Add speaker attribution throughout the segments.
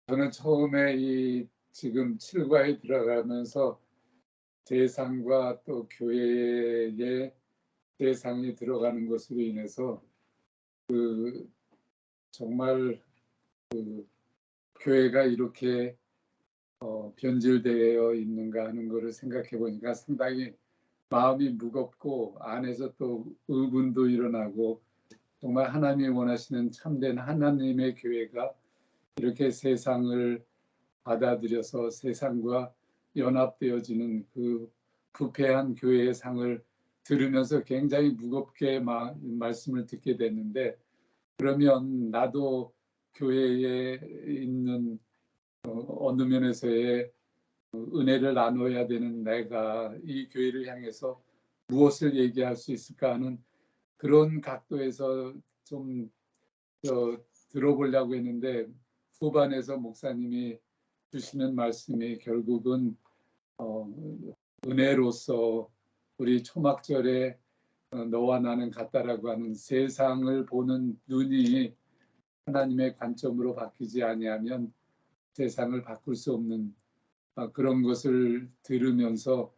Speaker 1: 저는 처음에 이 지금 칠과에 들어가면서 세상과 또 교회의 세상이 들어가는 것으로 인해서 정말 교회가 이렇게 변질되어 있는가 하는 것을 생각해 보니까 상당히 마음이 무겁고 안에서 또 의문도 일어나고, 정말 하나님이 원하시는 참된 하나님의 교회가 이렇게 세상을 받아들여서 세상과 연합되어지는 그 부패한 교회의 상을 들으면서 굉장히 무겁게 말씀을 듣게 됐는데, 그러면 나도 교회에 있는 어느 면에서의 은혜를 나눠야 되는 내가 이 교회를 향해서 무엇을 얘기할 수 있을까 하는 그런 각도에서 좀 들어보려고 했는데, 후반에서 목사님이 주시는 말씀이 결국은 어, 은혜로서 우리 초막절에 너와 나는 같다라고 하는 세상을 보는 눈이 하나님의 관점으로 바뀌지 아니하면 세상을 바꿀 수 없는 그런 것을 들으면서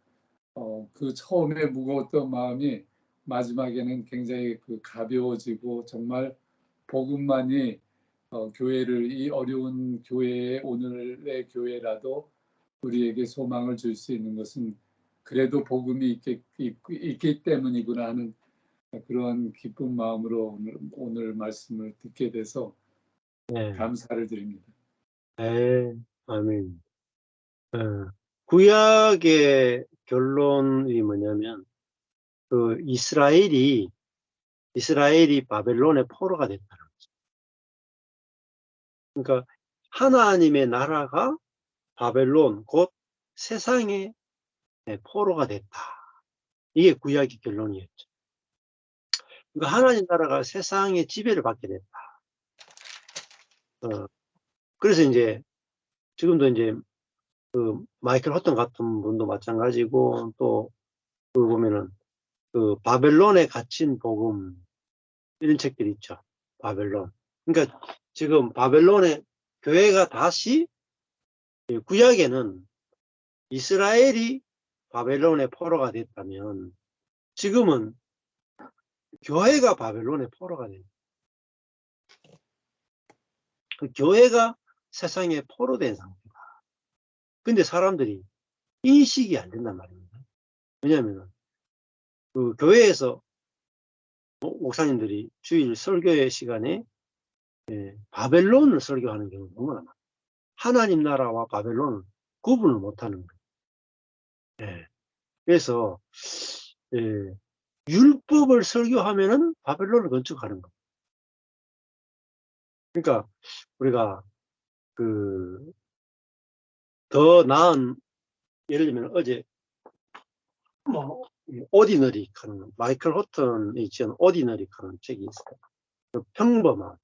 Speaker 1: 그 처음에 무거웠던 마음이 마지막에는 굉장히 가벼워지고, 정말 복음만이 교회를, 이 어려운 교회의 오늘의 교회라도 우리에게 소망을 줄 수 있는 것은 그래도 복음이 있기 때문이구나 하는 그런 기쁜 마음으로 오늘 말씀을 듣게 돼서
Speaker 2: 네.
Speaker 1: 감사를 드립니다.
Speaker 2: 네. 아멘. 구약의 결론이 뭐냐면, 이스라엘이 바벨론의 포로가 됐다는 거죠. 그러니까 하나님의 나라가 바벨론, 곧 세상의 포로가 됐다. 이게 구약의 결론이었죠. 그러니까 하나님 나라가 세상의 지배를 받게 됐다. 그래서 이제 지금도 이제 마이클 호튼 같은 분도 마찬가지고, 또 보면은 바벨론에 갇힌 복음, 이런 책들이 있죠. 바벨론. 그러니까 지금 바벨론의 교회가 다시, 구약에는 이스라엘이 바벨론의 포로가 됐다면, 지금은 교회가 바벨론의 포로가 됩니다. 그 교회가 세상의 포로 된 상태다. 근데 사람들이 인식이 안 된단 말입니다. 왜냐하면 교회에서 목사님들이 주일 설교의 시간에 바벨론을 설교하는 경우가 너무나 많아요. 하나님 나라와 바벨론을 구분을 못하는 거예요. 그래서 율법을 설교하면은 바벨론을 건축하는 거예요. 그러니까 우리가 더 나은, 예를 들면 어제 오디너리 하는, 마이클 호튼이 지은 오디너리 하는 책이 있어요. 평범한,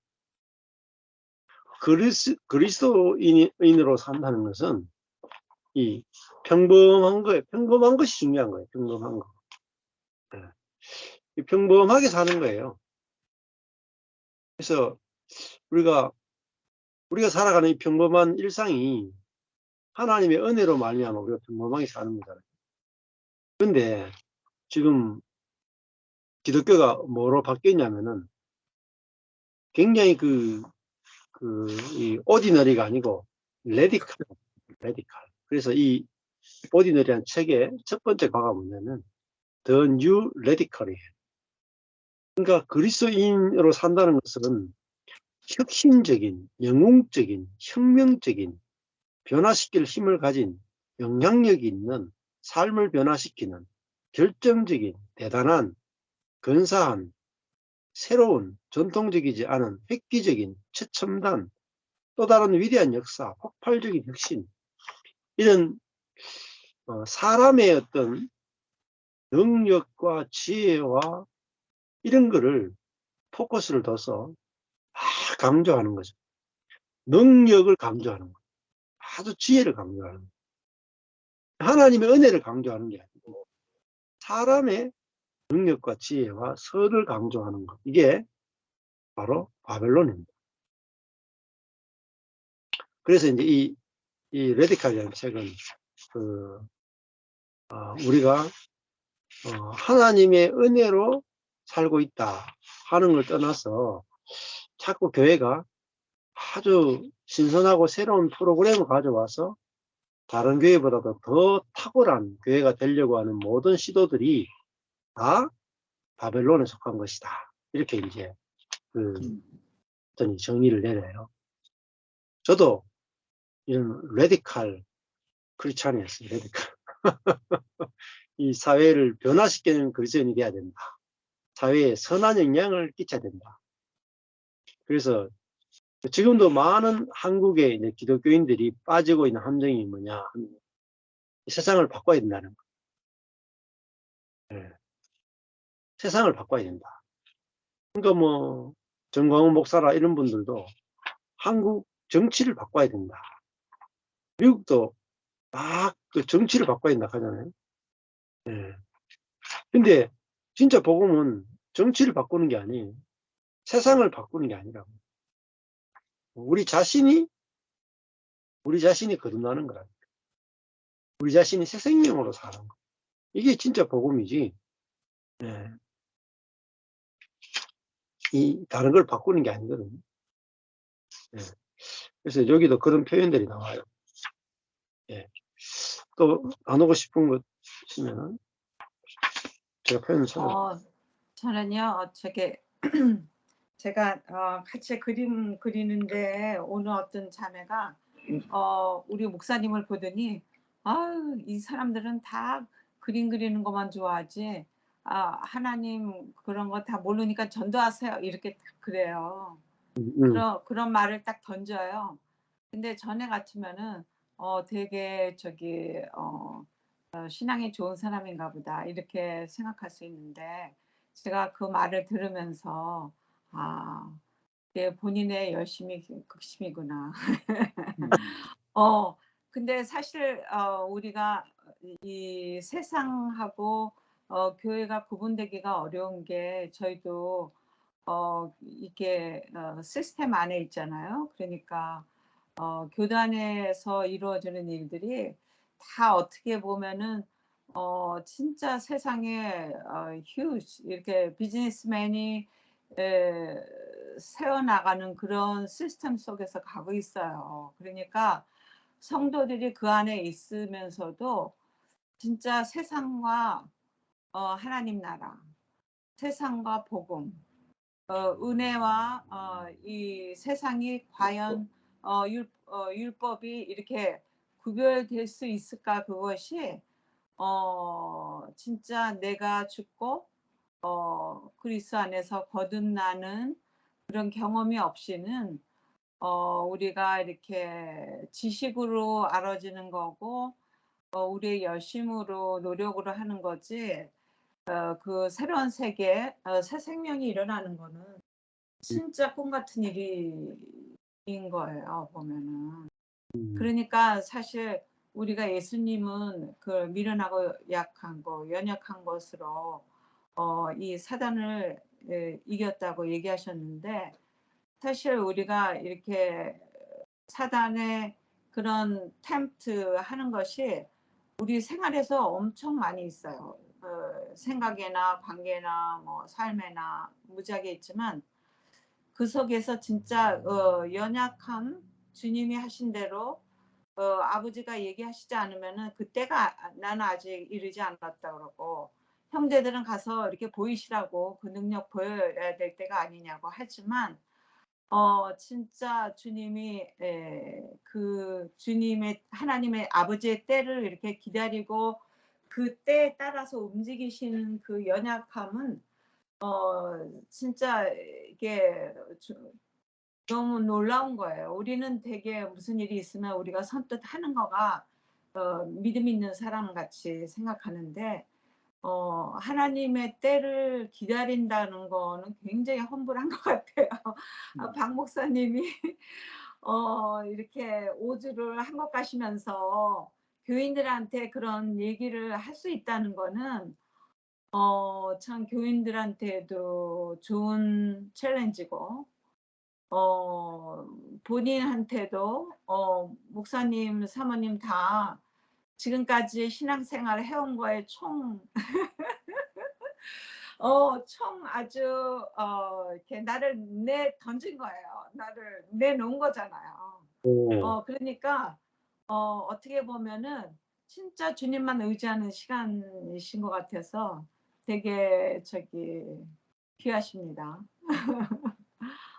Speaker 2: 그리스도인으로 산다는 것은 이 평범한 거예요. 평범한 것이 중요한 거예요. 평범한 거. 평범하게 사는 거예요. 그래서 우리가 살아가는 이 평범한 일상이 하나님의 은혜로 말미암아 우리가 평범하게 사는 거잖아요. 근데 지금 기독교가 뭐로 바뀌었냐면은, 굉장히 이 오디너리가 아니고 레디칼. 그래서 이 오디너리한 책의 첫 번째 과가 뭐냐면 The New Radical이에요. 그러니까 그리스도인으로 산다는 것은 혁신적인, 영웅적인, 혁명적인, 변화시킬 힘을 가진, 영향력이 있는, 삶을 변화시키는 결정적인, 대단한, 근사한, 새로운, 전통적이지 않은 획기적인, 최첨단, 또 다른 위대한 역사, 폭발적인 혁신, 이런 사람의 어떤 능력과 지혜와 이런 거를 포커스를 둬서 강조하는 거죠. 능력을 강조하는 거예요. 아주 지혜를 강조하는 거예요. 하나님의 은혜를 강조하는 게 아니고 사람의 능력과 지혜와 선을 강조하는 것. 이게 바로 바벨론입니다. 그래서 이제 이 레디칼이라는 책은 우리가 하나님의 은혜로 살고 있다 하는 걸 떠나서 자꾸 교회가 아주 신선하고 새로운 프로그램을 가져와서 다른 교회보다도 더 탁월한 교회가 되려고 하는 모든 시도들이 다 바벨론에 속한 것이다. 이렇게 이제 어떤 정의를 내려요. 저도 이런 레디칼 크리스찬이었어요. 레디칼. 이 사회를 변화시키는 그리스도인이 돼야 된다. 사회에 선한 영향을 끼쳐야 된다. 그래서 지금도 많은 한국의 이제 기독교인들이 빠지고 있는 함정이 뭐냐 하면 세상을 바꿔야 된다는 거예요. 네. 세상을 바꿔야 된다. 그러니까 뭐 정광훈 목사라 이런 분들도 한국 정치를 바꿔야 된다. 미국도 막 그 정치를 바꿔야 된다 하잖아요. 네. 근데 진짜 복음은 정치를 바꾸는 게 아니에요. 세상을 바꾸는 게 아니라고. 우리 자신이 거듭나는 거라. 우리 자신이 새 생명으로 사는 거. 이게 진짜 복음이지. 예. 이 다른 걸 바꾸는 게 아니거든요. 예. 그래서 여기도 그런 표현들이 나와요. 예. 또 나누고 싶은 것 있으면은 제가 표현을 찾아.
Speaker 3: 저는요, 제가 같이 그림 그리는데 오늘 어떤 자매가 우리 목사님을 보더니 아유, 이 사람들은 다 그림 그리는 것만 좋아하지 하나님 그런 거 다 모르니까 전도하세요 이렇게 딱 그래요. 그런 말을 딱 던져요. 근데 전에 같으면은 되게 신앙이 좋은 사람인가 보다 이렇게 생각할 수 있는데 제가 그 말을 들으면서 내 본인의 열심이 극심이구나. 근데 사실 우리가 이 세상하고 교회가 구분되기가 어려운 게 저희도 이게 시스템 안에 있잖아요. 그러니까 교단에서 이루어지는 일들이 다 어떻게 보면은 진짜 세상에 huge 이렇게 비즈니스맨이 세워나가는 그런 시스템 속에서 가고 있어요. 그러니까 성도들이 그 안에 있으면서도 진짜 세상과 하나님 나라, 세상과 복음, 은혜와 이 세상이 과연 율법이 이렇게 구별될 수 있을까 그것이 진짜 내가 죽고 그리스도 안에서 거듭나는 그런 경험이 없이는 우리가 이렇게 지식으로 알아지는 거고 우리의 열심으로 노력으로 하는 거지 그 새로운 세계 새 생명이 일어나는 거는 진짜 꿈 같은 일인 거예요 보면은. 그러니까 사실 우리가 예수님은 그 미련하고 약한 거 연약한 것으로 이 사단을 이겼다고 얘기하셨는데 사실 우리가 이렇게 사단의 그런 템프트 하는 것이 우리 생활에서 엄청 많이 있어요. 생각이나 관계나 뭐 삶에나 무지하게 있지만 그 속에서 진짜 연약함 주님이 하신 대로 아버지가 얘기하시지 않으면은 그때가 나는 아직 이르지 않았다 그러고 형제들은 가서 이렇게 보이시라고 그 능력 보여야 될 때가 아니냐고 하지만 진짜 주님이 그 주님의 하나님의 아버지의 때를 이렇게 기다리고 그 때에 따라서 움직이시는 그 연약함은 진짜 이게 너무 놀라운 거예요. 우리는 되게 무슨 일이 있으면 우리가 선뜻 하는 거가 믿음 있는 사람 같이 생각하는데 하나님의 때를 기다린다는 거는 굉장히 험불한 것 같아요. 박 목사님이 이렇게 오주를 한국 가시면서 교인들한테 그런 얘기를 할 수 있다는 거는 참 교인들한테도 좋은 챌린지고 본인한테도 목사님, 사모님 다 지금까지 신앙생활을 해온 거에 총 아주 이렇게 나를 던진 거예요. 나를 내놓은 거잖아요.
Speaker 2: 네.
Speaker 3: 그러니까 어떻게 보면은 진짜 주님만 의지하는 시간이신 것 같아서 되게 귀하십니다.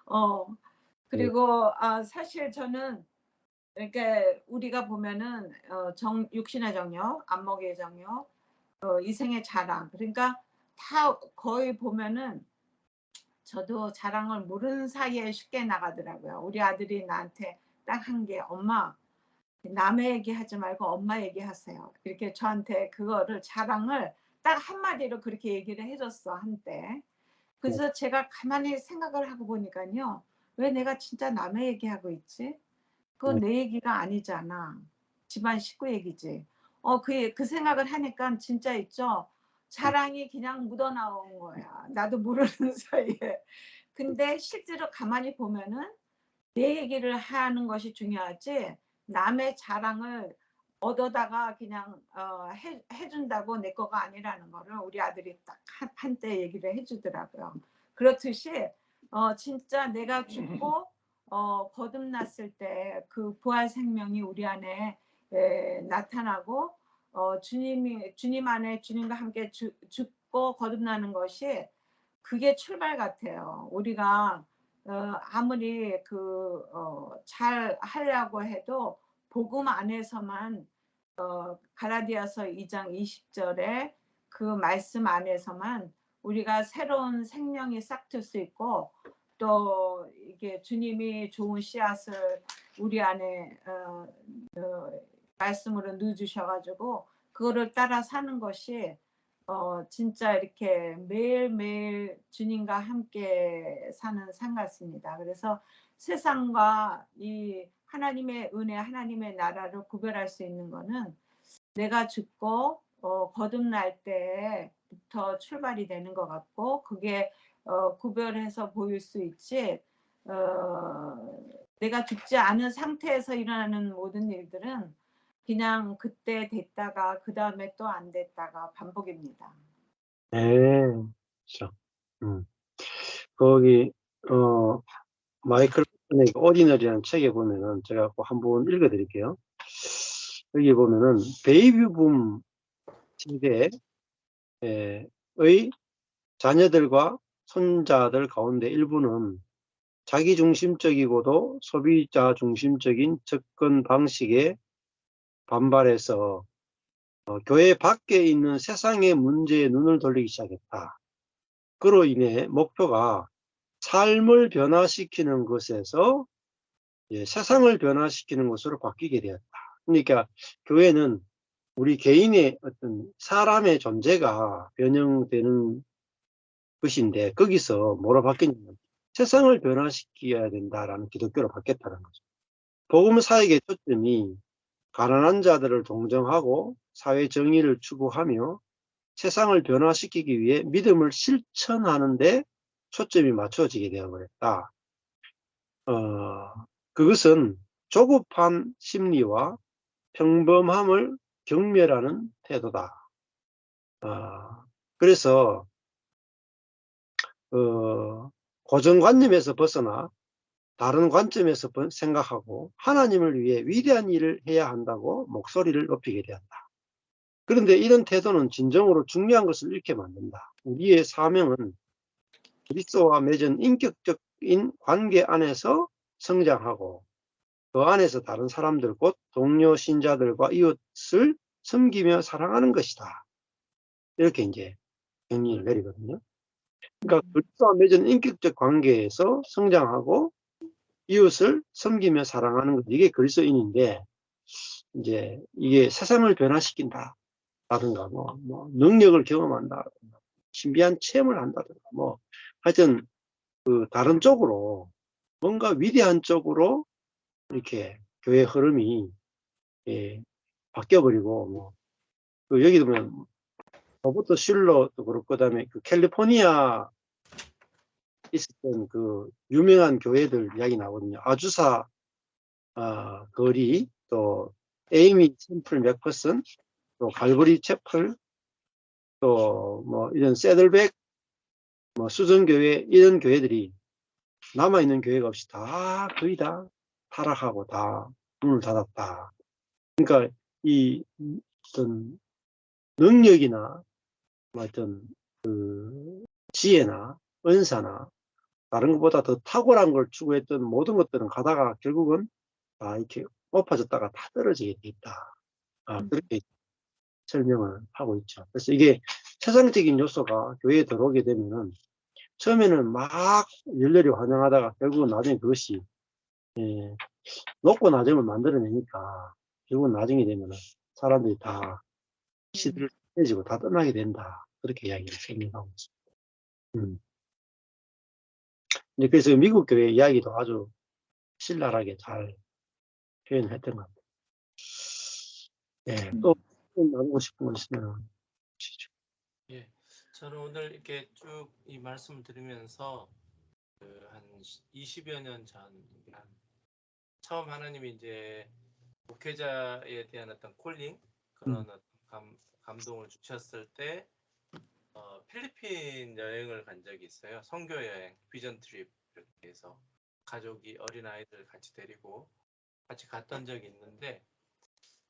Speaker 3: 어 그리고 사실 저는 이렇게 우리가 보면은 육신의 정욕, 안목의 정욕, 이생의 자랑, 그러니까 다 거의 보면은 저도 자랑을 모르는 사이에 쉽게 나가더라고요. 우리 아들이 나한테 딱 한 게, 엄마 남의 얘기하지 말고 엄마 얘기하세요. 이렇게 저한테 그거를 자랑을 딱 한마디로 그렇게 얘기를 해줬어, 한때. 그래서 제가 가만히 생각을 하고 보니까요, 왜 내가 진짜 남의 얘기하고 있지? 그건 내 얘기가 아니잖아. 집안 식구 얘기지. 그 생각을 하니까 진짜 있죠. 자랑이 그냥 묻어나온 거야. 나도 모르는 사이에. 근데 실제로 가만히 보면은 내 얘기를 하는 것이 중요하지, 남의 자랑을 얻어다가 그냥 해준다고 내 거가 아니라는 거를 우리 아들이 딱 한때 얘기를 해주더라고요. 그렇듯이 진짜 내가 죽고 거듭났을 때 그 부활 생명이 우리 안에 나타나고 주님 안에 주님과 함께 죽고 거듭나는 것이 그게 출발 같아요. 우리가 아무리 잘 하려고 해도 복음 안에서만 갈라디아서 2장 20절에 그 말씀 안에서만 우리가 새로운 생명이 싹틀 수 있고, 또 이게 주님이 좋은 씨앗을 우리 안에 말씀으로 넣어주셔가지고 그거를 따라 사는 것이 진짜 이렇게 매일매일 주님과 함께 사는 삶 같습니다. 그래서 세상과 이 하나님의 은혜, 하나님의 나라를 구별할 수 있는 거는 내가 죽고 거듭날 때부터 출발이 되는 것 같고, 그게 구별해서 보일 수 있지, 내가 죽지 않은 상태에서 일어나는 모든 일들은 그냥 그때 됐다가 그 다음에 또 안 됐다가 반복입니다.
Speaker 2: 네. 그렇죠. 거기 마이클 의 오디너리라는 책에 보면은 제가 꼭 한번 읽어드릴게요. 여기 보면은 베이비붐 세대의 자녀들과 손자들 가운데 일부는 자기중심적이고도 소비자 중심적인 접근 방식에 반발해서 교회 밖에 있는 세상의 문제에 눈을 돌리기 시작했다. 그로 인해 목표가 삶을 변화시키는 것에서 세상을 변화시키는 것으로 바뀌게 되었다. 그러니까 교회는 우리 개인의 어떤 사람의 존재가 변형되는 것인데, 거기서 뭐로 바뀌냐면 세상을 변화시켜야 된다라는 기독교로 바뀌었다는 거죠. 복음 사역의 초점이 가난한 자들을 동정하고 사회 정의를 추구하며 세상을 변화시키기 위해 믿음을 실천하는 데 초점이 맞춰지게 되어버렸다. 그것은 조급한 심리와 평범함을 경멸하는 태도다. 그래서 고정관념에서 벗어나 다른 관점에서 생각하고 하나님을 위해 위대한 일을 해야 한다고 목소리를 높이게 되었다. 그런데 이런 태도는 진정으로 중요한 것을 잃게 만든다. 우리의 사명은 그리스도와 맺은 인격적인 관계 안에서 성장하고 그 안에서 다른 사람들, 곧 동료 신자들과 이웃을 섬기며 사랑하는 것이다. 이렇게 이제 정리를 내리거든요. 그러니까 그리스도와 맺은 인격적 관계에서 성장하고 이웃을 섬기며 사랑하는 것, 이게 그리스도인인데, 이제 이게 세상을 변화시킨다 라든가 뭐 능력을 경험한다, 신비한 체험을 한다든가 뭐 하여튼 그 다른 쪽으로 뭔가 위대한 쪽으로 이렇게 교회 흐름이 바뀌어버리고, 뭐 그 여기도 보면 로버트 슐러도 그렇고, 그다음에 그 캘리포니아 있었던 그 유명한 교회들 이야기 나오거든요. 아주사 거리, 또 에이미 샘플 맥퍼슨, 또 갈보리 채플, 또 뭐 이런 세들백, 뭐 수정교회, 이런 교회들이 남아있는 교회가 없이 다 거의 다 타락하고 다 문을 닫았다. 그러니까 이 어떤 능력이나 뭐 어떤 그 지혜나 은사나 다른 것보다 더 탁월한 걸 추구했던 모든 것들은 가다가 결국은 다 이렇게 높아졌다가 다 떨어지게 돼 있다. 그렇게 설명을 하고 있죠. 그래서 이게 세상적인 요소가 교회에 들어오게 되면은 처음에는 막 열렬히 환영하다가 결국은 나중에 그것이 높고 낮음을 만들어내니까 결국은 나중에 되면은 사람들이 다 시들을 해지고 다 떠나게 된다. 그렇게 이야기를 설명하고 있습니다. 그래서 미국 교회 이야기도 아주 신랄하게 잘 표현했던 것 같아요. 네, 또 나누고 싶은 거 있으면 주시죠.
Speaker 4: 예, 저는 오늘 이렇게 쭉 이 말씀을 들으면서 한 20여 년 전, 처음 하나님이 이제 목회자에 대한 어떤 콜링, 그런 어떤 감동을 주셨을 때 필리핀 여행을 간 적이 있어요. 선교 여행, 비전 트립 이렇게 해서 가족이 어린 아이들 같이 데리고 같이 갔던 적이 있는데,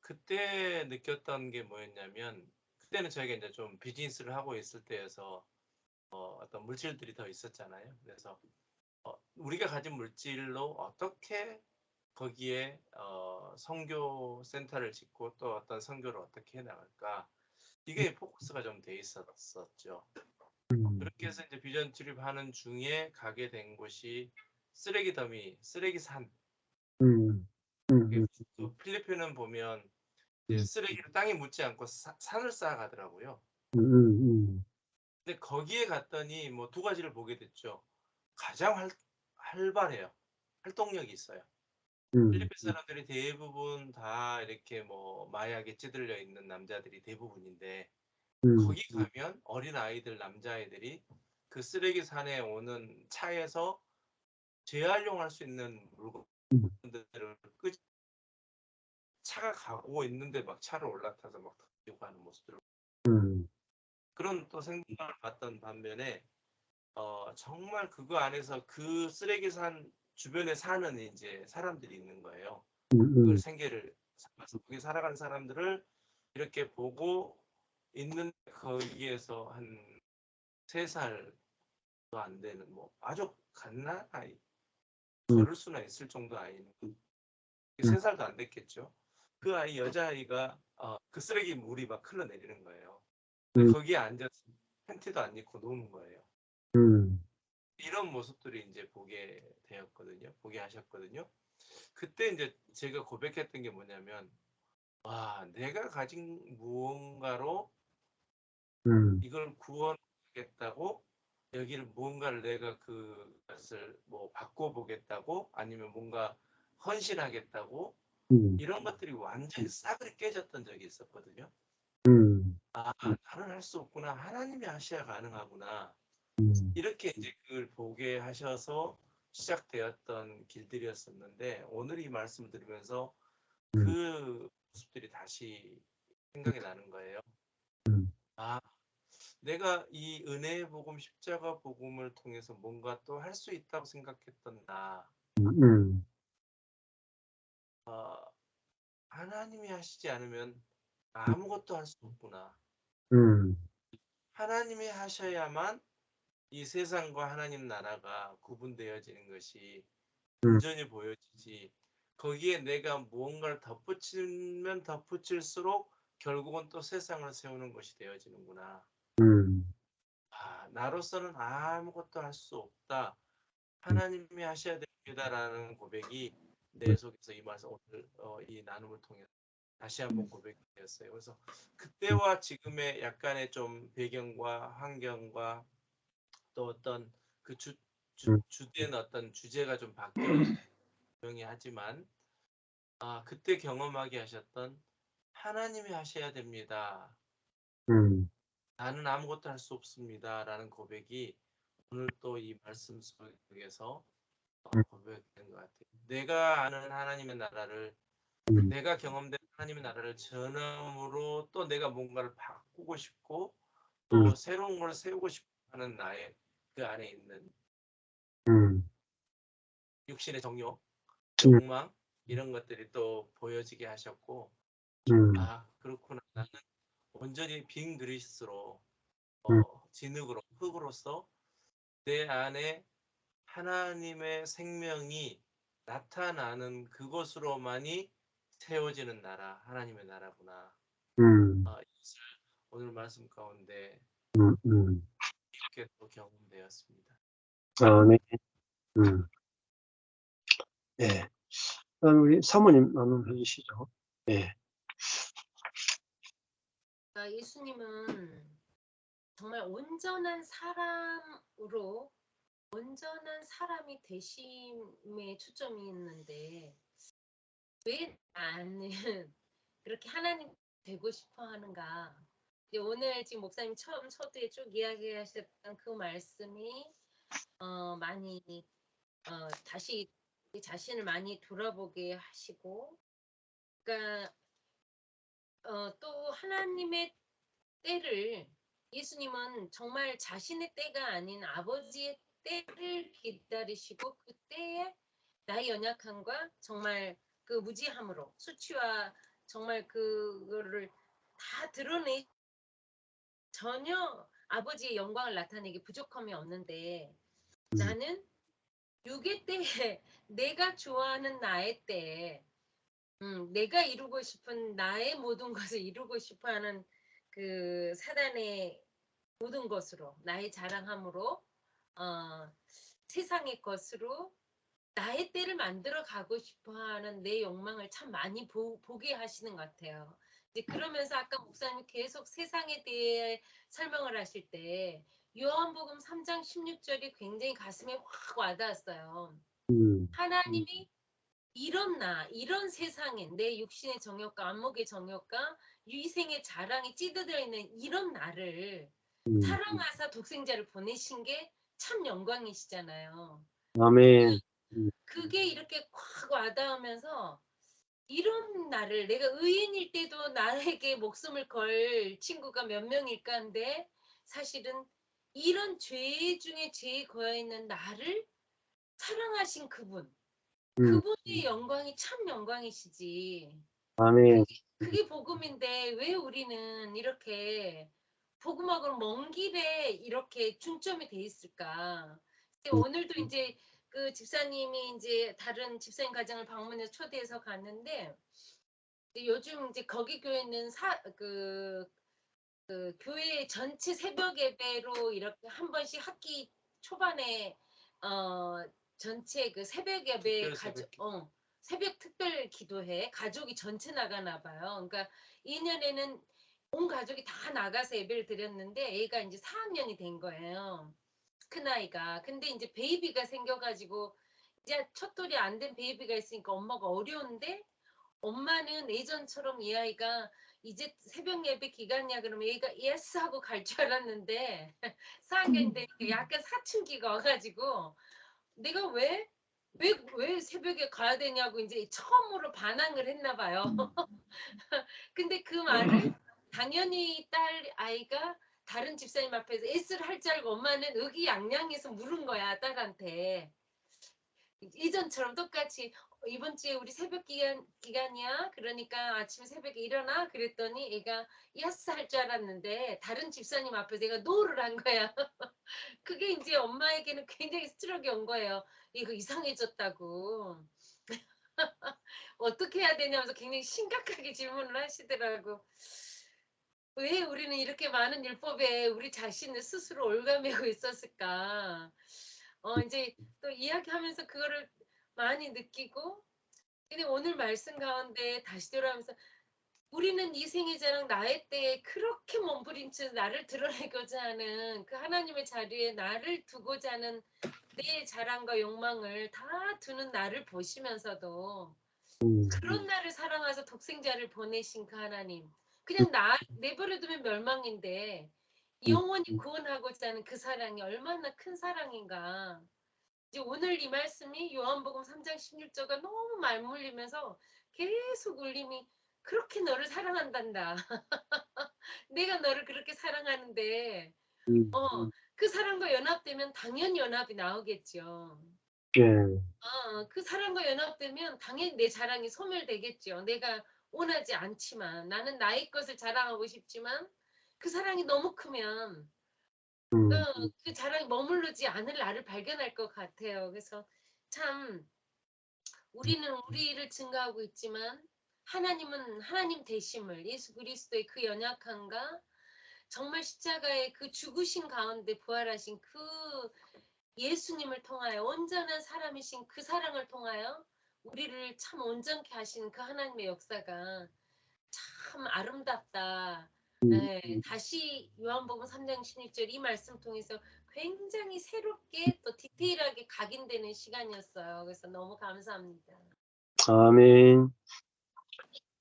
Speaker 4: 그때 느꼈던 게 뭐였냐면, 그때는 저희가 이제 좀 비즈니스를 하고 있을 때여서 어떤 물질들이 더 있었잖아요. 그래서 우리가 가진 물질로 어떻게 거기에 선교 센터를 짓고 또 어떤 선교를 어떻게 해 나갈까, 이게 포커스가 좀 돼 있었었죠. 그렇게 해서 이제 비전 트립하는 중에 가게 된 곳이 쓰레기 더미, 쓰레기산. 그 필리핀은 보면 이제 쓰레기를 땅에 묻지 않고 산을 쌓아가더라고요. 근데 거기에 갔더니 뭐 두 가지를 보게 됐죠. 가장 활발해요. 활동력이 있어요. 필리핀 사람들이 대부분 다 이렇게 뭐 마약에 찌들려 있는 남자들이 대부분인데, 거기 가면 어린 아이들, 남자아이들이 그 쓰레기 산에 오는 차에서 재활용할 수 있는 물건들을 차가 가고 있는데 막 차를 올라타서 막 던지고 하는 모습들을, 그런 또 생각을 봤던 반면에 정말 그거 안에서 그 쓰레기산 주변에 사는 이제 사람들이 있는 거예요. 그걸 생계를 삼아서 거기 살아가는 사람들을 이렇게 보고 있는, 거기에서 한 3살도 안 되는 뭐 아주 갓난 아이, 걸을 수나 있을 정도 아이는 3살도 안 됐겠죠. 그 아이, 여자아이가 그 쓰레기 물이 막 흘러내리는 거예요. 근데 거기에 앉아서 팬티도 안 입고 노는 거예요. 이런 모습들이 이제 보게 되었거든요. 보게 하셨거든요. 그때 이제 제가 고백했던 게 뭐냐면, 와, 내가 가진 무언가로 이걸 구원하겠다고, 여기를 무언가를 내가 그것을 뭐 바꿔보겠다고, 아니면 뭔가 헌신하겠다고, 이런 것들이 완전히 싸그리 깨졌던 적이 있었거든요. 나는 할 수 없구나. 하나님이 하셔야 가능하구나. 이렇게 이제 그걸 보게 하셔서 시작되었던 길들이었었는데, 오늘 이 말씀을 들으면서 그 모습들이 다시 생각이 나는 거예요. 내가 이 은혜의 복음, 십자가 복음을 통해서 뭔가 또 할 수 있다고 생각했던 나, 하나님이 하시지 않으면 아무것도 할 수 없구나. 하나님이 하셔야만 이 세상과 하나님 나라가 구분되어지는 것이 온전히 보여지지, 거기에 내가 무언가를 덧붙이면 덧붙일수록 결국은 또 세상을 세우는 것이 되어지는구나. 나로서는 아무것도 할 수 없다. 하나님이 하셔야 됩니다라는 고백이 내 속에서 이 말씀, 오늘 이 나눔을 통해 다시 한번 고백이 되었어요. 그래서 그때와 지금의 약간의 좀 배경과 환경과 또 어떤 그 주된 어떤 주제가 좀 바뀌어 조용히 하지만, 그때 경험하게 하셨던 하나님이 하셔야 됩니다. 나는 아무것도 할 수 없습니다라는 고백이 오늘 또 이 말씀 속에서 고백된 것 같아요. 내가 아는 하나님의 나라를, 내가 경험된 하나님의 나라를 전함으로 또 내가 뭔가를 바꾸고 싶고 또 새로운 걸 세우고 싶어 하는 나의 그 안에 있는 육신의 정욕, 욕망 이런 것들이 또 보여지게 하셨고, 아 그렇구나, 나는 온전히 빈 그릇으로 진흙으로 흙으로서 내 안에 하나님의 생명이 나타나는 그것으로만이 세워지는 나라, 하나님의 나라구나. 이것을 오늘 말씀 가운데 깊게 또 경험되었습니다.
Speaker 2: 네. 네. 그럼 우리 사모님 나눔해 주시죠. 네.
Speaker 5: 예수님은 정말 온전한 사람으로 온전한 사람이 되심에 초점이 있는데 왜 나는 그렇게 하나님 되고 싶어 하는가? 이제 오늘 지금 목사님 처음 서두에 쭉 이야기하셨던 그 말씀이 많이 다시 자신을 많이 돌아보게 하시고, 그러니까 또 하나님의 때를, 예수님은 정말 자신의 때가 아닌 아버지의 때를 기다리시고 그 때에 나의 연약함과 정말 그 무지함으로 수치와 정말 그거를 다 드러내 전혀 아버지의 영광을 나타내기 부족함이 없는데, 나는 육의 때에 내가 좋아하는 나의 때에 내가 이루고 싶은 나의 모든 것을 이루고 싶어하는 그 사단의 모든 것으로 나의 자랑함으로 세상의 것으로 나의 때를 만들어 가고 싶어하는 내 욕망을 참 많이 보게 하시는 것 같아요. 이제 그러면서 아까 목사님이 계속 세상에 대해 설명을 하실 때 요한복음 3장 16절이 굉장히 가슴에 확 와닿았어요. 하나님이 이런 세상에 내 육신의 정욕과 안목의 정욕과 유생의 자랑이 찌드려 있는 이런 나를 사랑하사 독생자를 보내신 게 참 영광이시잖아요.
Speaker 2: 아멘.
Speaker 5: 그게 이렇게 확 와닿으면서 이런 나를, 내가 의인일 때도 나에게 목숨을 걸 친구가 몇 명일까 한데 사실은 이런 죄 중에 죄에 거해있는 나를 사랑하신 그분의 영광이 참 영광이시지.
Speaker 2: 아멘.
Speaker 5: 그게 복음인데 왜 우리는 이렇게 복음하고는 먼 길에 이렇게 중점이 돼 있을까? 오늘도 이제 그 집사님이 이제 다른 집사님 가정을 방문해서 초대해서 갔는데, 요즘 이제 거기 교회는 그 교회 전체 새벽 예배로 이렇게 한 번씩 학기 초반에 전체 그 새벽 예배 새벽 특별 기도회 가족이 전체 나가나 봐요. 그러니까 2년에는 온 가족이 다 나가서 예배를 드렸는데 애가 이제 4학년이 된 거예요. 큰아이가. 근데 이제 베이비가 생겨가지고 이제 첫돌이 안 된 베이비가 있으니까 엄마가 어려운데, 엄마는 예전처럼 이 아이가 이제 새벽 예배 기간이야 그러면 얘가 예스 하고 갈 줄 알았는데 4학년 되니까 약간 사춘기가 와가지고 내가 왜 새벽에 가야 되냐고 이제 처음으로 반항을 했나 봐요. 근데 그 말을 당연히 딸 아이가 다른 집사님 앞에서 예스를 할 줄 알고 엄마는 의기양양해서 물은 거야, 딸한테. 이전처럼 똑같이 이번 주에 우리 새벽 기간이야. 그러니까 아침에 새벽에 일어나. 그랬더니 애가 예스 할 줄 알았는데 다른 집사님 앞에서 애가 노를 한 거야. 그게 이제 엄마에게는 굉장히 스트레스가 온 거예요. 이거 이상해졌다고. 어떻게 해야 되냐면서 굉장히 심각하게 질문을 하시더라고. 왜 우리는 이렇게 많은 율법에 우리 자신을 스스로 올가매고 있었을까? 이제 또 이야기하면서 그거를 많이 느끼고, 근데 오늘 말씀 가운데 다시 돌아오면서 우리는 이 생의 자랑 나의 때에 그렇게 몸부림쳐 나를 드러내고자 하는 그 하나님의 자리에 나를 두고자 하는 내 자랑과 욕망을 다 두는 나를 보시면서도 그런 나를 사랑해서 독생자를 보내신 그 하나님, 그냥 나 내버려두면 멸망인데 영원히 구원하고자 하는 그 사랑이 얼마나 큰 사랑인가. 이제 오늘 이 말씀이 요한복음 3장 16절과 너무 말물리면서 계속 울림이 그렇게 너를 사랑한단다. 내가 너를 그렇게 사랑하는데 그 사랑과 연합되면 당연히 연합이 나오겠죠. 그 사랑과 연합되면 당연히 내 자랑이 소멸되겠죠. 내가 원하지 않지만 나는 나의 것을 자랑하고 싶지만 그 사랑이 너무 크면 그 자랑이 머무르지 않을 나를 발견할 것 같아요. 그래서 참 우리는 우리를 증거하고 있지만 하나님은 하나님 되심을 예수 그리스도의 그 연약함과 정말 십자가의 그 죽으신 가운데 부활하신 그 예수님을 통하여 온전한 사람이신 그 사랑을 통하여 우리를 참 온전케 하시는 그 하나님의 역사가 참 아름답다. 네, 다시 요한복음 3장 16절 이 말씀 통해서 굉장히 새롭게 또 디테일하게 각인되는 시간이었어요. 그래서 너무 감사합니다.
Speaker 2: 아멘.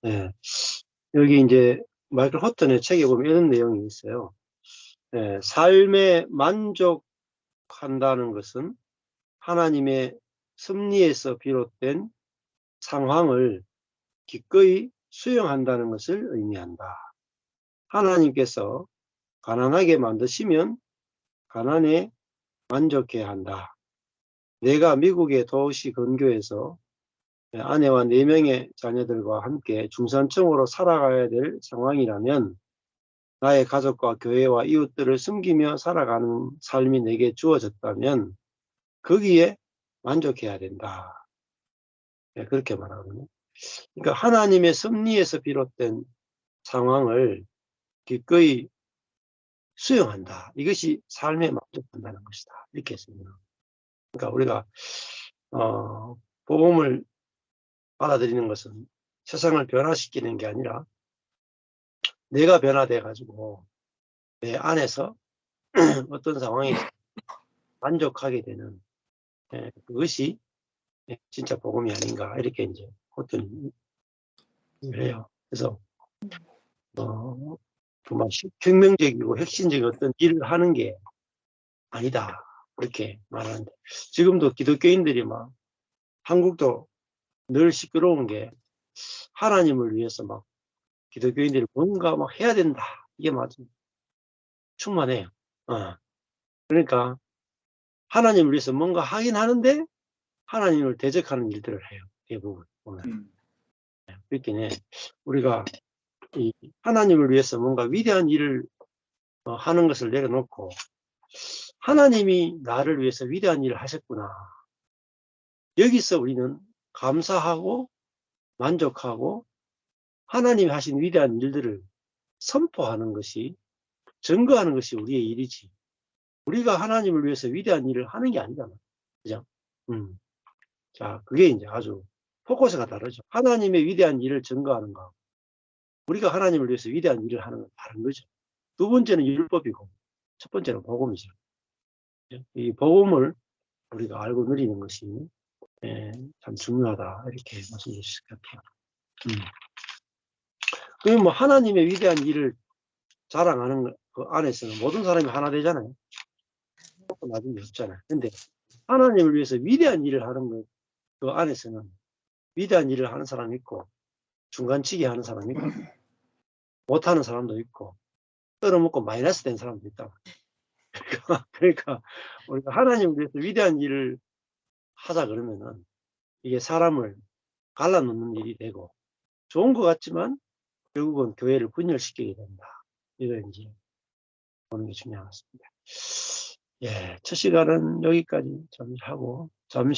Speaker 2: 네. 여기 이제 마이클 호튼의 책에 보면 이런 내용이 있어요. 네, 삶에 만족한다는 것은 하나님의 섭리에서 비롯된 상황을 기꺼이 수용한다는 것을 의미한다. 하나님께서 가난하게 만드시면 가난에 만족해야 한다. 내가 미국의 도시 근교에서 아내와 4명의 자녀들과 함께 중산층으로 살아가야 될 상황이라면 나의 가족과 교회와 이웃들을 섬기며 살아가는 삶이 내게 주어졌다면 거기에 만족해야 된다. 네, 그렇게 말하거든요. 그러니까 하나님의 섭리에서 비롯된 상황을 기꺼이 수용한다. 이것이 삶에 만족한다는 것이다. 이렇게 했습니다. 그러니까 우리가 복음을 받아들이는 것은 세상을 변화시키는 게 아니라 내가 변화돼 가지고 내 안에서 어떤 상황에 만족하게 되는 그것이 진짜 복음이 아닌가 이렇게 이제 어떤 해요. 그래서 정말 혁명적이고 혁신적인 어떤 일을 하는 게 아니다 그렇게 말하는데 지금도 기독교인들이 막 한국도 늘 시끄러운 게 하나님을 위해서 막 기독교인들이 뭔가 막 해야 된다 이게 맞아 충만해요. 그러니까 하나님을 위해서 뭔가 하긴 하는데 하나님을 대적하는 일들을 해요. 대부분 보면. 그렇긴 해. 우리가 이 하나님을 위해서 뭔가 위대한 일을 하는 것을 내려놓고 하나님이 나를 위해서 위대한 일을 하셨구나. 여기서 우리는 감사하고 만족하고 하나님이 하신 위대한 일들을 선포하는 것이 증거하는 것이 우리의 일이지. 우리가 하나님을 위해서 위대한 일을 하는 게 아니잖아. 그죠? 자, 그게 이제 아주 포커스가 다르죠. 하나님의 위대한 일을 증거하는 거. 우리가 하나님을 위해서 위대한 일을 하는 건 다른 거죠. 두 번째는 율법이고, 첫 번째는 복음이죠. 이 복음을 우리가 알고 누리는 것이 참 중요하다. 이렇게 말씀드릴 수 있을 것 같아요. 그럼 뭐 하나님의 위대한 일을 자랑하는 그 안에서는 모든 사람이 하나 되잖아요. 나중에 없잖아요. 근데 하나님을 위해서 위대한 일을 하는 것, 그 안에서는 위대한 일을 하는 사람이 있고, 중간치기 하는 사람이 있고, 못하는 사람도 있고, 떨어먹고 마이너스 된 사람도 있다. 그러니까 우리가 하나님을 위해서 위대한 일을 하자 그러면은 이게 사람을 갈라놓는 일이 되고 좋은 것 같지만 결국은 교회를 분열시키게 된다. 이런 이제 보는 게 중요한 것 같습니다. 예, 첫 시간은 여기까지 좀 하고 잠시